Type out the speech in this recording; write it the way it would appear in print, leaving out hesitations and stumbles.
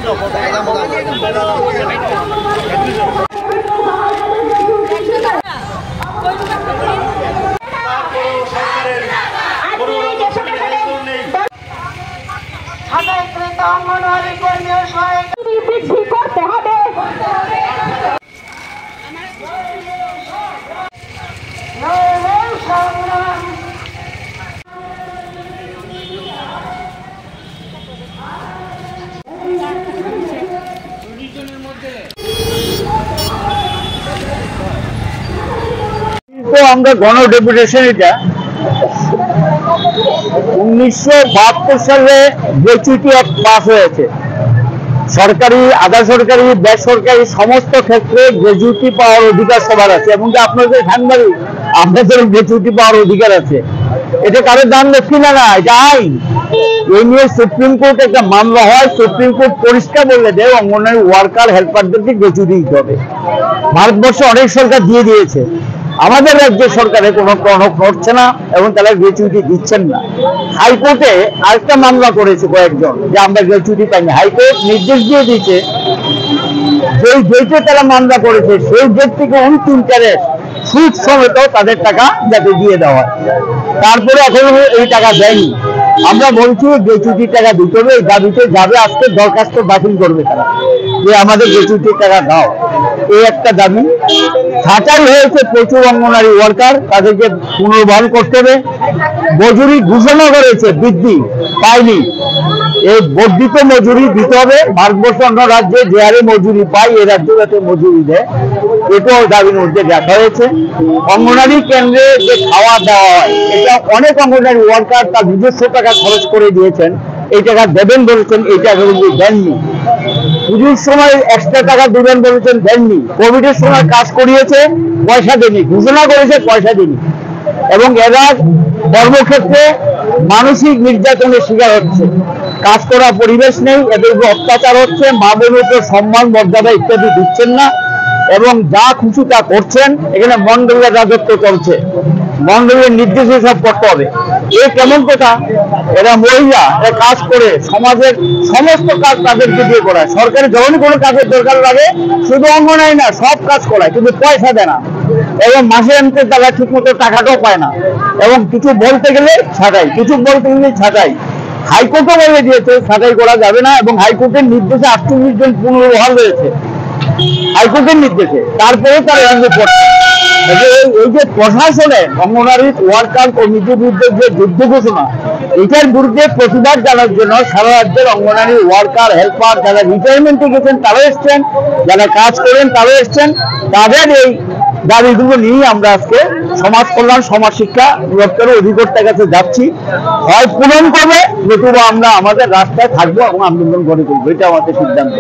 করতে হবে। আমরা গণ ডেপুটেশন এটা 1972 সালে গ্র্যাচুইটি অ্যাক্ট পাস হয়েছে। সরকারি, আধা সরকারি, বেসরকারি সমস্ত ক্ষেত্রে গ্র্যাচুইটি পাওয়ার অধিকার সবার আছে, এবং আপনাদের সাংবাদিক আপনাদের গ্র্যাচুইটি পাওয়ার অধিকার আছে। এটা কারোর দান দক্ষিণা না, এটা আইন। এই নিয়ে সুপ্রিম কোর্ট একটা মামলা হয়, সুপ্রিম কোর্ট পরিষ্কার বলে দেয় অঙ্গনওয়াড়ি ওয়ার্কার হেল্পারদেরকে গ্র্যাচুইটি দিতে হবে। ভারতবর্ষে অনেক সরকার দিয়ে দিয়েছে, আমাদের রাজ্যের সরকারে কোনো টনক নড়ছে না এবং তারা গ্র্যাচুইটি দিচ্ছেন না। হাইকোর্টে আরেকটা মামলা করেছে কয়েকজন যে আমরা গ্র্যাচুইটি পাইনি। হাইকোর্ট নির্দেশ দিয়ে দিয়েছে যেই ডেটে তারা মামলা করেছে সেই ডেট থেকে ইন্টারেস্ট সুদ সমেত তাদের টাকা যাতে দিয়ে দেওয়া হয়। তারপরে এখনো এই টাকা দেয়নি। আমরা বলছি গ্র্যাচুইটির টাকা দিতে হবে, এই দাবিতে যাবে, আজকে দরখাস্ত দাখিল করবে তারা যে আমাদের গ্র্যাচুইটির টাকা দাও, এই একটা দাবি। ছাঁটাই হয়েছে প্রচুর অঙ্গনওয়াড়ি ওয়ার্কার, তাদেরকে পুনর্বহাল করতে হবে। মজুরি ঘোষণা করেছে, বৃদ্ধি পায়নি, এই বর্ধিত মজুরি দিতে হবে। ভারতবর্ষ অন্য রাজ্যে যে হারে মজুরি পায় এ রাজ্যে যাতে মজুরি দেয়, এটাও দাবির মধ্যে দেখা হয়েছে। অঙ্গনওয়াড়ি কেন্দ্রে যে খাওয়া দেওয়া হয়, এটা অনেক অঙ্গনওয়াড়ি ওয়ার্কার তার নিজস্ব টাকা খরচ করে দিয়েছেন, এই টাকা দেবেন বলেছেন, এই টাকা কিন্তু দেননি। পুজোর সময় এক্সট্রা টাকা দেবেন বলেছেন, দেননি। কোভিডের সময় কাজ করিয়েছে, পয়সা দেয়নি, ঘোষণা করেছে, পয়সা দেয়নি। এবং এরা কর্মক্ষেত্রে মানসিক নির্যাতনের শিকার হচ্ছে, কাজ করার পরিবেশ নেই, এদের উপর অত্যাচার হচ্ছে, মা বোনের উপর সম্মান মর্যাদা ইত্যাদি দিচ্ছেন না, এবং যা খুশি তা করছেন। এখানে মন্ডলের রাজত্ব চলছে, মন্ডলের নির্দেশে সব করতে হবে। এ কেমন কথা? এরা মহিলা, এরা কাজ করে সমাজের সমস্ত কাজ তাদেরকে দিয়ে করায়। সরকারি যখনই কোনো কাজের দরকার লাগে শুধু অঙ্গনওয়াড়ি না, সব কাজ করায়, কিন্তু পয়সা দেয় না, এবং মাসে আনতে তারা ঠিক মতো টাকাটাও পায় না, এবং কিছু বলতে গেলে ছাঁটাই, কিছু বলতে গেলে ছাঁটাই। হাইকোর্টও বলে দিয়েছে ছাঁটাই করা যাবে না, এবং হাইকোর্টের নির্দেশে 48 জন পুনর্বহাল হয়েছে হাইকোর্টের নির্দেশে, তারপরে তারা কিন্তু করছে। এই যে প্রশাসনে অঙ্গনওয়াড়ি ওয়ার্কার কমিটির বিরুদ্ধে যে যুদ্ধ ঘোষণা, এটার বিরুদ্ধে প্রতিবাদ জানার জন্য সারা রাজ্যের অঙ্গনওয়াড়ি ওয়ার্কার হেল্পার যারা রিটায়ারমেন্টে গেছেন তারাও এসছেন, যারা কাজ করেন তারাও এসছেন। তাদের এই দাবিগুলো নিয়ে আমরা আজকে সমাজ কল্যাণ সমাজ শিক্ষা দপ্তরের অধিকর্তার কাছে যাচ্ছি। হয় পূরণ করবে, নতুবা আমরা আমাদের রাস্তায় থাকবো এবং আন্দোলন গড়ে তুলবো, এটা আমাদের সিদ্ধান্ত।